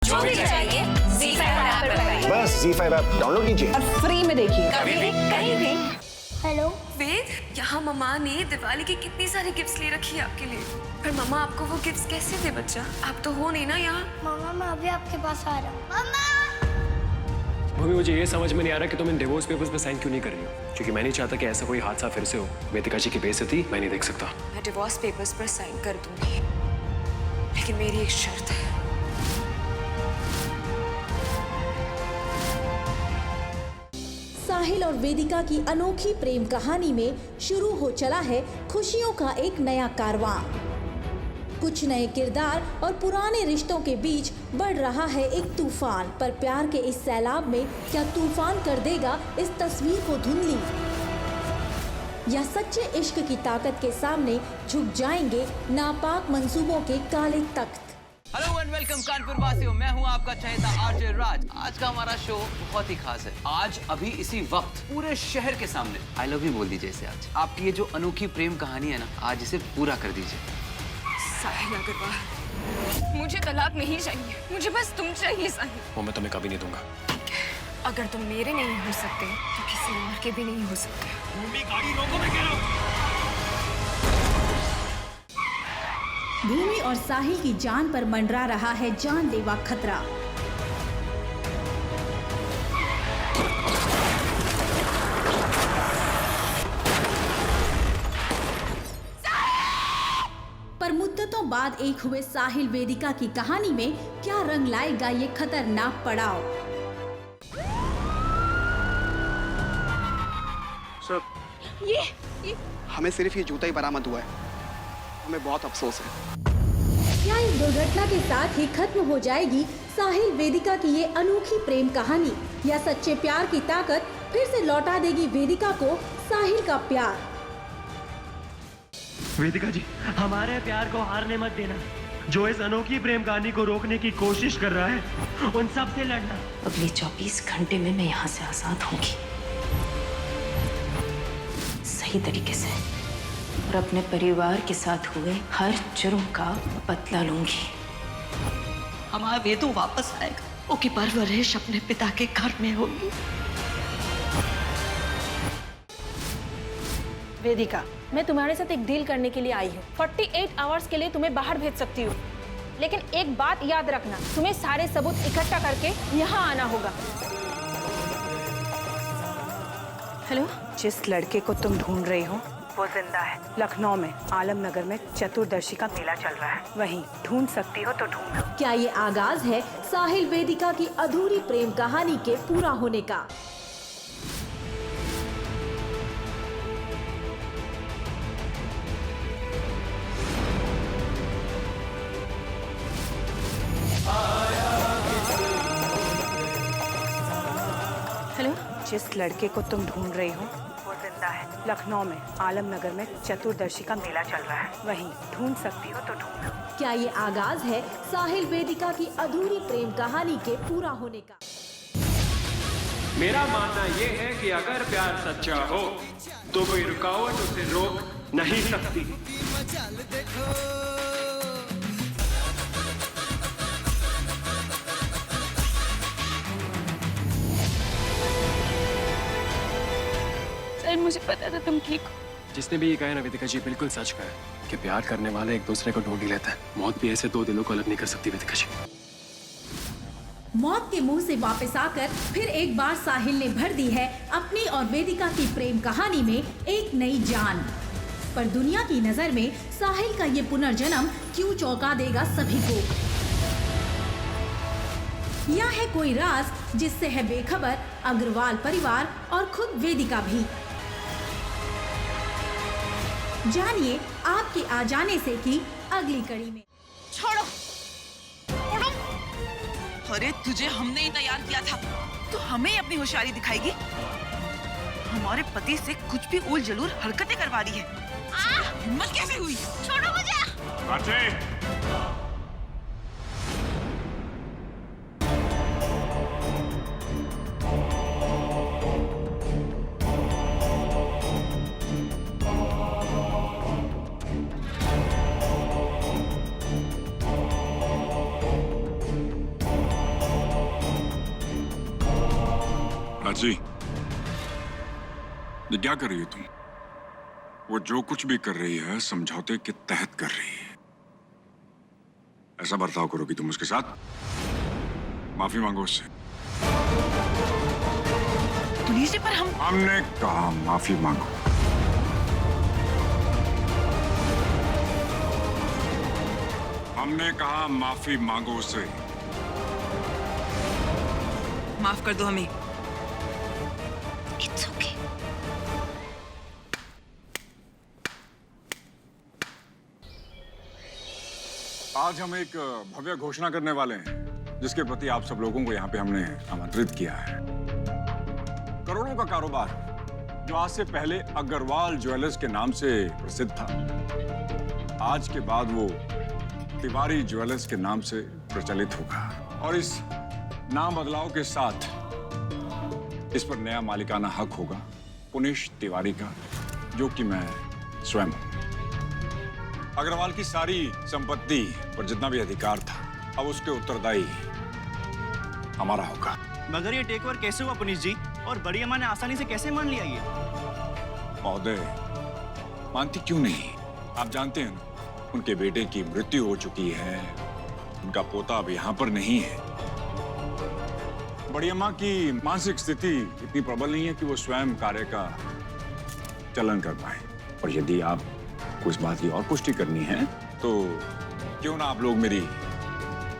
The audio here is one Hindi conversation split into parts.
जो भी चाहिए ZEE5 ऐप पर पाइए। बस ZEE5 ऐप डाउनलोड कीजिए और फ्री में देखिए। कभी भी कहीं भी। हेलो वेद, यहाँ मम्मा ने दिवाली की कितनी सारी गिफ्ट्स ले रखी है आपके लिए। पर मम्मा आपको वो गिफ्ट्स कैसे दे बच्चा? आप तो हो नहीं ना यहाँ। मामा मैं अभी आपके पास आ रहा हूँ। मम्मा भूमि, मुझे ये समझ में नहीं आ रहा कि तुम इन डिवोर्स पेपर्स पे साइन क्यों नहीं कर रही हो, क्योंकि मैं नहीं चाहता कि ऐसा कोई हादसा फिर से हो। वेदिका जी की बेइज्जती मैं नहीं देख सकता। मैं डिवोर्स पेपर्स पर साइन कर दूंगी, लेकिन मेरी एक शर्त है। साहिल और वेदिका की अनोखी प्रेम कहानी में शुरू हो चला है खुशियों का एक नया कारवां। कुछ नए किरदार और पुराने रिश्तों के बीच बढ़ रहा है एक तूफान। पर प्यार के इस सैलाब में क्या तूफान कर देगा इस तस्वीर को धुंधली, या सच्चे इश्क की ताकत के सामने झुक जाएंगे नापाक मंसूबों के काले तख्त। हेलो एंड वेलकम कानपुर वासियों, मैं हूं आपका चहेता आरजे राज। आज का हमारा शो बहुत ही खास है। आज अभी इसी वक्त पूरे शहर के सामने आई लव यू बोल दीजिए इसे। आज आपकी ये जो अनोखी प्रेम कहानी है ना, आज इसे पूरा कर दीजिए। साहिल अग्रवाल, मुझे तलाक नहीं चाहिए, मुझे बस तुम चाहिए साहिल। वो मैं तुम्हें कभी नहीं दूंगा। अगर तुम मेरे नहीं हो सकते तो किसी और के भी नहीं हो सकते। गाड़ी रोको, मैं कह रहा हूं। भूमि और साहिल की जान पर मंडरा रहा है जानलेवा खतरा। पर मुद्दतों बाद एक हुए साहिल वेदिका की कहानी में क्या रंग लाएगा ये खतरनाक पड़ाव। सर, ये हमें सिर्फ ये जूता ही बरामद हुआ है। हमें बहुत अफसोस है। क्या इस दुर्घटना के साथ ही खत्म हो जाएगी साहिल वेदिका की ये अनोखी प्रेम कहानी, या सच्चे प्यार की ताकत फिर से लौटा देगी वेदिका को साहिल का प्यार। वेदिका जी, हमारे प्यार को हारने मत देना। जो इस अनोखी प्रेम कहानी को रोकने की कोशिश कर रहा है, उन सब से लड़ना। अगले 24 घंटे में मैं यहाँ से आजाद होंगी, सही तरीके से, और अपने परिवार के साथ हुए हर जुर्म का बदला लूंगी। हमारा वेदू वापस आएगा, ओकी परवरिश अपने पिता के घर में होगी। वेदिका, मैं तुम्हारे साथ एक डील करने के लिए आई हूँ। 48 आवर्स के लिए तुम्हें बाहर भेज सकती हूँ, लेकिन एक बात याद रखना, तुम्हें सारे सबूत इकट्ठा करके यहाँ आना होगा। हेलो, जिस लड़के को तुम ढूंढ रही हो वो जिंदा है। लखनऊ में आलमनगर में चतुर्दशी का मेला चल रहा है, वहीं ढूंढ सकती हो तो ढूंढो। क्या ये आगाज है साहिल वेदिका की अधूरी प्रेम कहानी के पूरा होने का? हेलो, जिस लड़के को तुम ढूंढ रही हो वो जिंदा है। लखनऊ में आलमनगर में चतुर्दशी का मेला चल रहा है, वहीं ढूंढ सकती हो तो ढूंढो। क्या ये आगाज है साहिल वेदिका की अधूरी प्रेम कहानी के पूरा होने का? मेरा मानना ये है कि अगर प्यार सच्चा हो तो कोई रुकावट उसे रोक नहीं सकती। सर, मुझे पता था तुम ठीक हो। जिसने भी ये कहा ना वेदिका जी, बिल्कुल सच कहा है कि प्यार करने वाले एक दूसरे को ढूंढ ही लेता है। मौत भी ऐसे दो दिलों को अलग नहीं कर सकती वेदिका जी। मौत के मुंह से वापस आकर फिर एक बार साहिल ने भर दी है अपनी और वेदिका की प्रेम कहानी में एक नई जान। पर दुनिया की नजर में साहिल का ये पुनर्जन्म क्यों चौंका देगा सभी को? या है कोई राज जिससे है बेखबर अग्रवाल परिवार और खुद वेदिका भी? जानिए आपके आ जाने से की अगली कड़ी में। छोड़ो, छोड़ो। अरे तुझे हमने ही तैयार किया था, तो हमें ही अपनी होशियारी दिखाएगी। हमारे पति से कुछ भी उल जलूल हरकतें करवा रही है। हिम्मत कैसे हुई? छोड़ो मुझे। प्राची, ये क्या कर रही हो तुम? वो जो कुछ भी कर रही है समझौते के तहत कर रही है। ऐसा बर्ताव करोगी तुम उसके साथ? माफी मांगो उससे। पुलिस जी, पर हमने कहा माफी मांगो। हमने कहा माफी मांगो उससे। माफ कर दो हमें। It's okay. आज हम एक भव्य घोषणा करने वाले हैं, जिसके प्रति आप सब लोगों को यहाँ पे हमने आमंत्रित किया है। करोड़ों का कारोबार जो आज से पहले अग्रवाल ज्वेलर्स के नाम से प्रसिद्ध था, आज के बाद वो तिवारी ज्वेलर्स के नाम से प्रचलित होगा। और इस नाम बदलाव के साथ इस पर नया मालिकाना हक होगा पुनीश तिवारी का, जो कि मैं स्वयं हूं। अग्रवाल की सारी संपत्ति पर जितना भी अधिकार था, अब उसके उत्तरदायी हमारा होगा। मगर ये टेक ओवर कैसे हुआ पुनीश जी? और बड़ी अम्मा ने आसानी से कैसे मान लिया ये? महोदय, मानती क्यों नहीं? आप जानते हैं ना, उनके बेटे की मृत्यु हो चुकी है, उनका पोता अब यहाँ पर नहीं है। बड़ी अम्मा की मानसिक स्थिति इतनी प्रबल नहीं है कि वो स्वयं कार्य का चलन कर पाए। और यदि आपको इस बात की और पुष्टि करनी है तो क्यों ना आप लोग मेरी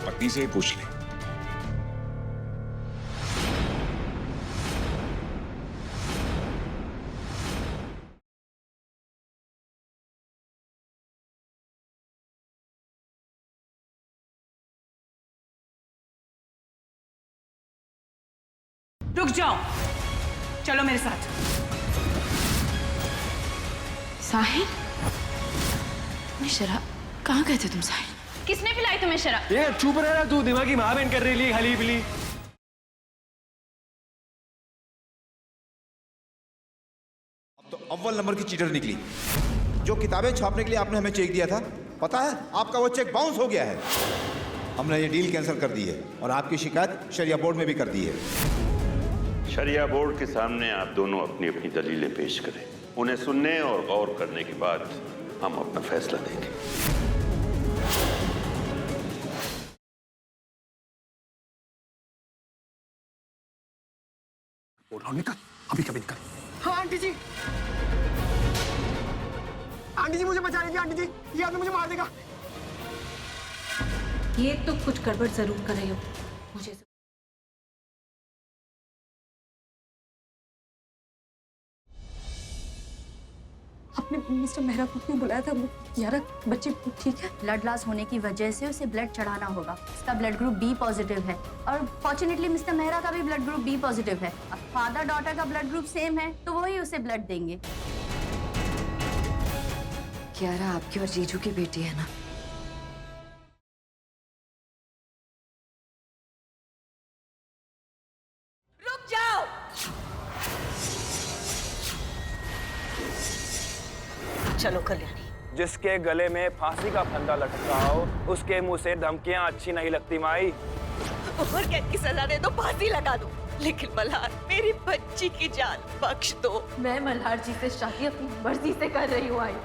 पत्नी से ही पूछ लें। रुक जाओ, चलो मेरे साथ। साहिल, नहीं शराब कहाँ गए थे तुम साहिल? किसने पिलाई तुम्हें शराब? ये चुप रहा तू, दिमागी माँ बहन कर रही खाली पिली। अब तो अव्वल नंबर की चीटर निकली। जो किताबें छापने के लिए आपने हमें चेक दिया था, पता है आपका वो चेक बाउंस हो गया है। हमने ये डील कैंसिल कर दी है और आपकी शिकायत शरिया बोर्ड में भी कर दी है। शरिया बोर्ड के सामने आप दोनों अपनी अपनी दलीलें पेश करें। उन्हें सुनने और गौर करने के बाद हम अपना फैसला देंगे। निकल, अभी कभी निकल। हाँ आंटी जी, आंटी जी मुझे बचा लीजिए। आंटी जी, ये आदमी मुझे मार देगा। ये तो कुछ गड़बड़ जरूर कर रही हो मुझे। आपने मिस्टर मेहरा को क्यों बुलाया था? यार बच्चे ठीक है? ब्लड लॉस होने की वजह से उसे ब्लड चढ़ाना होगा। इसका ब्लड ग्रुप बी पॉजिटिव है और फॉर्चुनेटली मिस्टर मेहरा का भी ब्लड ग्रुप बी पॉजिटिव है। अब फादर डॉटर का ब्लड ग्रुप सेम है तो वही उसे ब्लड देंगे। कियारा आपकी और जीजू की बेटी है ना? रुक जाओ। चलो कल्याणी। जिसके गले में फांसी का फंदा लटक रहा हो, उसके मुंह से धमकियां अच्छी नहीं लगती माई। उम्र कैद की सजा दे दो, फांसी लगा दो, लेकिन मल्हार मेरी बच्ची की जान बख्श दो। मैं मल्हार जी से शादी अपनी मर्जी से कर रही हूँ। आई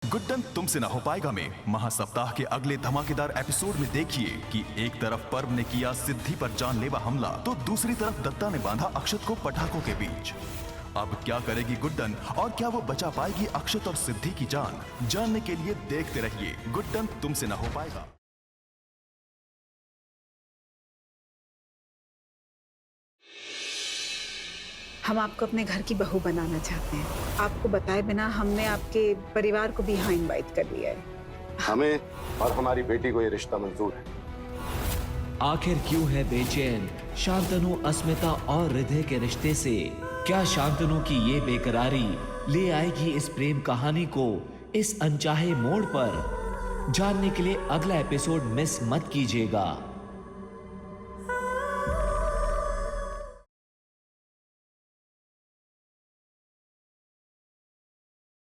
गुड्डन तुमसे ना हो पाएगा में महासप्ताह के अगले धमाकेदार एपिसोड में देखिए कि एक तरफ पर्व ने किया सिद्धि पर जानलेवा हमला, तो दूसरी तरफ दत्ता ने बांधा अक्षत को पटाखों के बीच। अब क्या करेगी गुड्डन और क्या वो बचा पाएगी अक्षत और सिद्धि की जान? जानने के लिए देखते रहिए गुड्डन तुमसे ना हो पाएगा। हम आपको अपने घर की बहू बनाना चाहते हैं। आपको बताए बिना हमने आपके परिवार को भी यहाँ इनवाइट कर लिया है। हमें और हमारी बेटी को ये रिश्ता मंजूर है। आखिर क्यों है बेचैन शांतनु अस्मिता और हृदय के रिश्ते से? क्या शांतनु की ये बेकरारी ले आएगी इस प्रेम कहानी को इस अनचाहे मोड़ पर? जानने के लिए अगला एपिसोड मिस मत कीजिएगा।